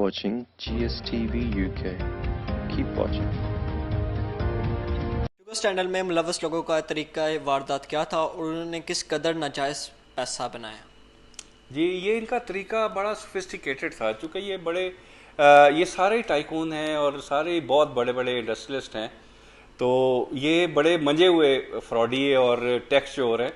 watching GSTV UK. Keep watching. Sugar standard में मुलव्वस लोगों का तरीका वारदात क्या था और उन्होंने किस कदर नाजायज़ पैसा बनाया? जी, ये इनका तरीका बड़ा सोफिस्टिकेटेड था, चूँकि ये बड़े ये सारे टाइकून हैं और सारे बहुत बड़े बड़े इंडस्ट्रियलिस्ट हैं, तो ये बड़े मंजे हुए फ्रॉडी और टैक्स चोर हैं।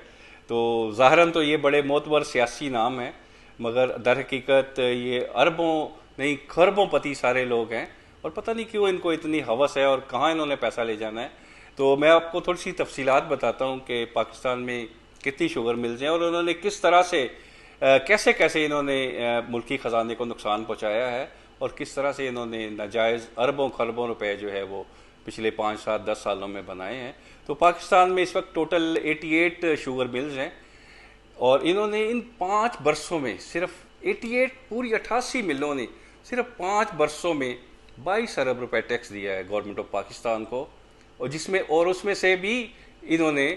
तो ज़ाहरन तो ये बड़े मोतबर सियासी नाम हैं, मगर दर हकीकत ये अरबों नहीं खरबों पति सारे लोग हैं, और पता नहीं क्यों इनको इतनी हवस है और कहाँ इन्होंने पैसा ले जाना है। तो मैं आपको थोड़ी सी तफसीलात बताता हूँ कि पाकिस्तान में कितनी शुगर मिल्स हैं और उन्होंने किस तरह से कैसे कैसे इन्होंने मुल्की ख़जाने को नुकसान पहुँचाया है और किस तरह से इन्होंने नाजायज़ अरबों खरबों रुपए जो है वो पिछले 5, 7, 10 सालों में बनाए हैं। तो पाकिस्तान में इस वक्त टोटल 88 शुगर मिल्स हैं और इन्होंने इन 5 बरसों में सिर्फ 88 पूरी 88 मिलों ने सिर्फ 5 बरसों में 22 अरब रुपए टैक्स दिया है गवर्नमेंट ऑफ पाकिस्तान को, और जिसमें और उसमें से भी इन्होंने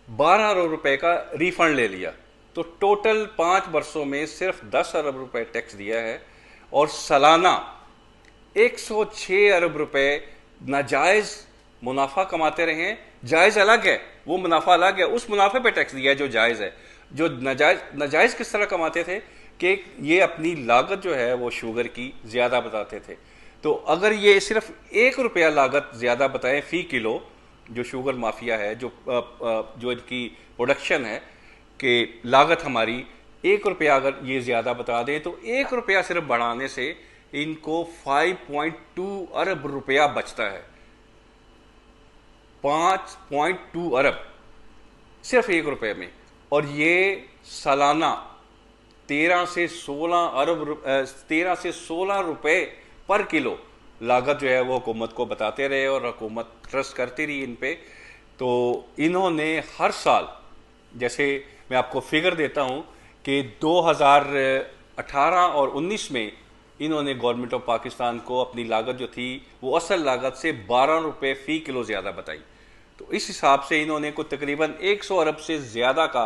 12 अरब रुपए का रिफंड ले लिया। तो टोटल 5 बरसों में सिर्फ 10 अरब रुपए टैक्स दिया है और सालाना 106 अरब रुपए नाजायज़ मुनाफा कमाते रहे हैं। जायज़ अलग है, वो मुनाफा अलग है, उस मुनाफे पे टैक्स दिया है जो जायज़ है। जो नाजायज़ किस तरह कमाते थे कि ये अपनी लागत जो है वो शुगर की ज़्यादा बताते थे। तो अगर ये सिर्फ 1 रुपया लागत ज़्यादा बताएं फ़ी किलो, जो शुगर माफिया है, जो इनकी प्रोडक्शन है कि लागत हमारी 1 रुपया अगर ये ज़्यादा बता दें तो 1 रुपया सिर्फ बढ़ाने से इनको 5.2 अरब रुपया बचता है। 5.2 अरब सिर्फ 1 रुपये में, और ये सालाना 13 से 16 रुपए पर किलो लागत जो है वो हुकूमत को बताते रहे और हुकूमत ट्रस्ट करती रही इन पे। तो इन्होंने हर साल, जैसे मैं आपको फिगर देता हूँ कि 2018 और 19 में इन्होंने गवर्नमेंट ऑफ पाकिस्तान को अपनी लागत जो थी वो असल लागत से 12 रुपये फ़ी किलो ज़्यादा बताई। तो इस हिसाब से इन्होंने को तकरीबन 100 अरब से ज़्यादा का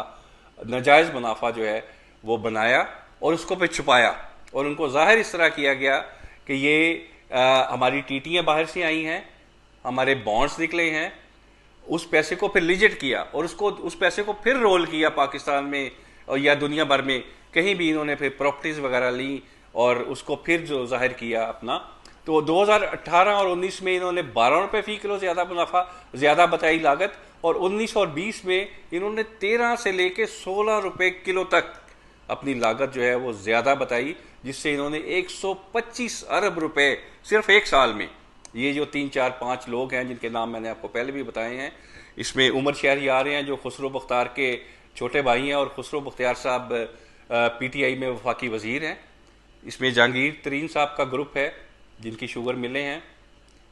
नाजायज़ मुनाफा जो है वो बनाया और उसको पे छुपाया, और उनको ज़ाहिर इस तरह किया गया कि ये हमारी टीटियाँ बाहर से आई हैं, हमारे बॉन्ड्स निकले हैं, उस पैसे को फिर लिजिट किया और उस पैसे को फिर रोल किया पाकिस्तान में और या दुनिया भर में कहीं भी इन्होंने फिर प्रॉपर्टीज़ वगैरह ली और उसको फिर जो जाहिर किया अपना। तो 2018 और 19 में इन्होंने 12 रुपये फ़ी किलो ज़्यादा बताई लागत, और 19 और 20 में इन्होंने 13 से लेके 16 रुपये किलो तक अपनी लागत जो है वो ज़्यादा बताई, जिससे इन्होंने 125 अरब रुपए सिर्फ एक साल में। ये जो 3, 4, 5 लोग हैं जिनके नाम मैंने आपको पहले भी बताए हैं, इसमें उमर शहरी आ रहे हैं जो खुसरो बख्तियार के छोटे भाई हैं, और खुसरो बख्तियार साहब PTI में वफाकी वज़ीर हैं। इसमें जहांगीर तरीन साहब का ग्रुप है जिनकी शुगर मिले हैं।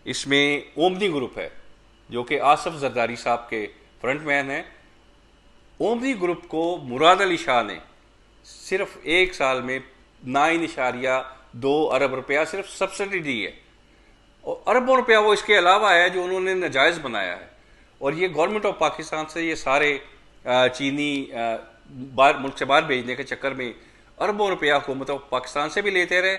इसमें ओमनी ग्रुप है जो कि आसफ जरदारी साहब के फ्रंटमैन हैं। ओमनी ग्रुप को मुराद अली शाह ने सिर्फ एक साल में 9.2 अरब रुपया सिर्फ सब्सिडी दी है, और अरबों रुपया वो इसके अलावा है जो उन्होंने नाजायज़ बनाया है। और ये गवर्नमेंट ऑफ पाकिस्तान से ये सारे चीनी मुल्क से बाहर भेजने के चक्कर में अरबों रुपया हुकूमत ऑफ पाकिस्तान से भी लेते रहे,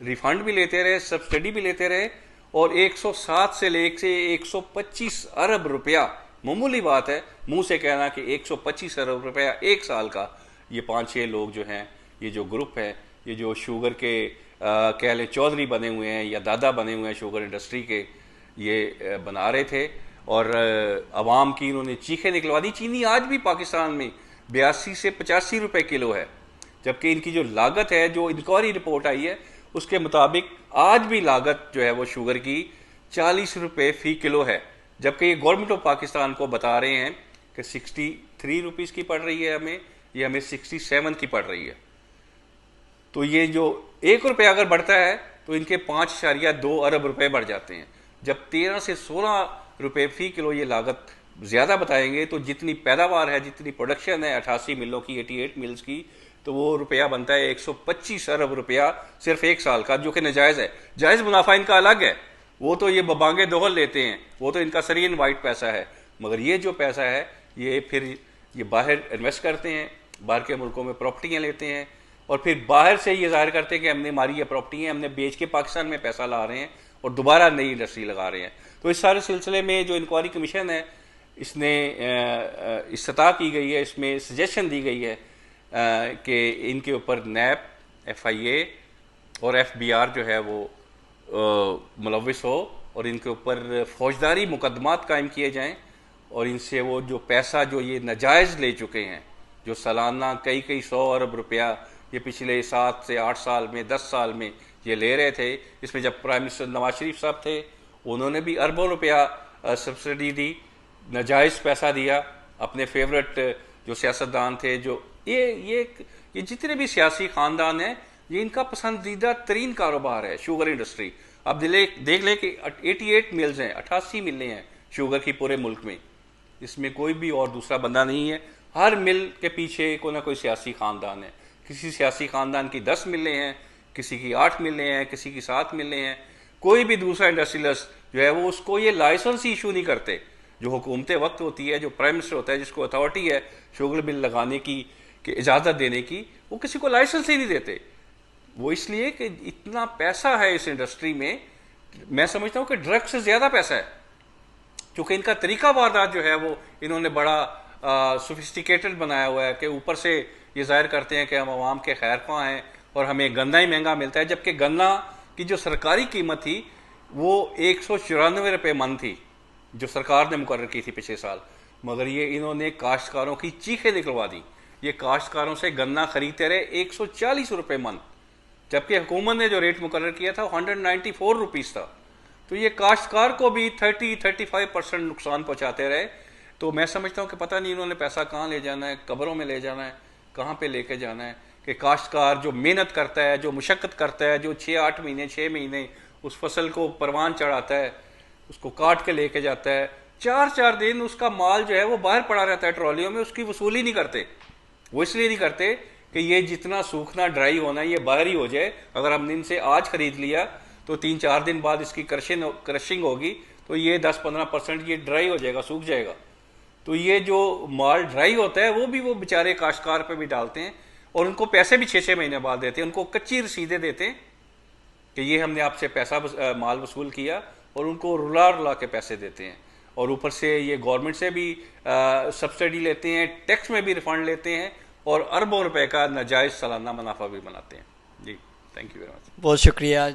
रिफंड भी लेते रहे, सब्सिडी भी लेते रहे, और 107 से लेके 125 अरब रुपया, मामूली बात है मुंह से कहना कि 125 अरब रुपया एक साल का। ये 5-6 लोग जो हैं, ये जो ग्रुप है, ये जो शुगर के कह लें चौधरी बने हुए हैं या दादा बने हुए हैं शुगर इंडस्ट्री के, ये बना रहे थे और अवाम की इन्होंने चीखें निकलवा दी। चीनी आज भी पाकिस्तान में 82 से 85 रुपए किलो है, जबकि इनकी जो लागत है, जो इंक्वायरी रिपोर्ट आई है उसके मुताबिक आज भी लागत जो है वो शुगर की 40 रुपये फ़ी किलो है, जबकि ये गवर्नमेंट ऑफ पाकिस्तान को बता रहे हैं कि 63 रुपीज़ की पड़ रही है हमें, ये हमें 67 की पड़ रही है। तो ये जो 1 रुपया अगर बढ़ता है तो इनके 5.2 अरब रुपए बढ़ जाते हैं। जब 13 से 16 रुपये फ़ी किलो ये लागत ज़्यादा बताएंगे तो जितनी पैदावार है, जितनी प्रोडक्शन है 88 मिलों की, 88 मिल्स की, तो वो रुपया बनता है 125 अरब रुपया सिर्फ एक साल का, जो कि नाजायज़ है। जायज़ मुनाफा इनका अलग है, वो तो ये बबांगे दोहल लेते हैं, वो तो इनका सरीन वाइट पैसा है। मगर ये जो पैसा है ये फिर ये बाहर इन्वेस्ट करते हैं, बाहर के मुल्कों में प्रॉपर्टियाँ लेते हैं और फिर बाहर से ये जाहिर करते हैं कि हमने हमारी ये प्रॉपर्टी है, हमने बेच के पाकिस्तान में पैसा ला रहे हैं और दोबारा नई इंडस्ट्री लगा रहे हैं। तो इस सारे सिलसिले में जो इंक्वायरी कमीशन है इसने इस्तता की गई है, इसमें सजेशन दी गई है कि इनके ऊपर नैब, FIA और FBR जो है वो मुलविस हो और इनके ऊपर फौजदारी मुकदमात कायम किए जाएं और इनसे वो जो पैसा जो ये नाजायज़ ले चुके हैं, जो सालाना कई 100 अरब रुपया ये पिछले 7 से 8 साल में 10 साल में ये ले रहे थे। इसमें जब प्राइम मिनिस्टर नवाज शरीफ साहब थे उन्होंने भी अरबों रुपया सब्सिडी दी, नाजायज़ पैसा दिया अपने फेवरेट जो सियासतदान थे। जो ये जितने भी सियासी ख़ानदान हैं ये इनका पसंदीदा तरीन कारोबार है शुगर इंडस्ट्री। अब देख लें कि 88 मिल्स हैं, 88 मिलें हैं शुगर की पूरे मुल्क में। इसमें कोई भी और दूसरा बंदा नहीं है, हर मिल के पीछे कोई ना कोई सियासी ख़ानदान है। किसी सियासी ख़ानदान की 10 मिलें हैं, किसी की 8 मिलें हैं, किसी की 7 मिलें हैं। कोई भी दूसरा इंडस्ट्रियलिस्ट जो है वो उसको ये लाइसेंस ही इशू नहीं करते। जो हुकूमत वक्त होती है, जो प्राइम मिनिस्टर होता है जिसको अथॉरिटी है शुगर बिल लगाने की, कि इजाज़त देने की, वो किसी को लाइसेंस ही नहीं देते। वो इसलिए कि इतना पैसा है इस इंडस्ट्री में, मैं समझता हूँ कि ड्रग्स से ज़्यादा पैसा है, क्योंकि इनका तरीका वारदात जो है वो इन्होंने बड़ा सोफिस्टिकेटेड बनाया हुआ है कि ऊपर से ये जाहिर करते हैं कि हम आवाम के खैर ख्वाह हैं और हमें गन्ना ही महंगा मिलता है, जबकि गन्ना की जो सरकारी कीमत थी वो 194 रुपये मन थी जो सरकार ने मुकर्रर की थी पिछले साल। मगर ये इन्होंने काश्तकारों की चीखें निकलवा दी। ये काश्तकारों से गन्ना खरीदते रहे 140 रुपये मन, जबकि हुकूमत ने जो रेट मुकर्रर किया था 194 रुपीज़ था। तो ये काश्तकार को भी 30-35% नुकसान पहुंचाते रहे। तो मैं समझता हूं कि पता नहीं इन्होंने पैसा कहां ले जाना है, कब्रों में ले जाना है, कहां पे लेके जाना है। कि काश्तकार जो मेहनत करता है, जो मुशक्क़त करता है, जो 6-8 महीने 6 महीने उस फसल को परवान चढ़ाता है, उसको काट के लेके जाता है, 4-4 दिन उसका माल जो है वो बाहर पड़ा रहता है ट्रॉलियों में, उसकी वसूली नहीं करते। वो इसलिए नहीं करते कि ये जितना सूखना ड्राई होना है ये बाहर ही हो जाए। अगर हमने इनसे आज खरीद लिया तो 3-4 दिन बाद इसकी क्रशिंग होगी तो ये 10-15% ये ड्राई हो जाएगा, सूख जाएगा। तो ये जो माल ड्राई होता है वो भी वो बेचारे काश्तकार पे भी डालते हैं और उनको पैसे भी 6-6 महीने बाद देते हैं। उनको कच्ची रसीदें देते हैं कि ये हमने आपसे पैसा माल वसूल किया, और उनको रुला के पैसे देते हैं। और ऊपर से ये गवर्नमेंट से भी सब्सिडी लेते हैं, टैक्स में भी रिफंड लेते हैं और अरबों रुपए का नाजायज़ सालाना मुनाफा भी बनाते हैं। जी, थैंक यू वेरी मच। बहुत शुक्रिया।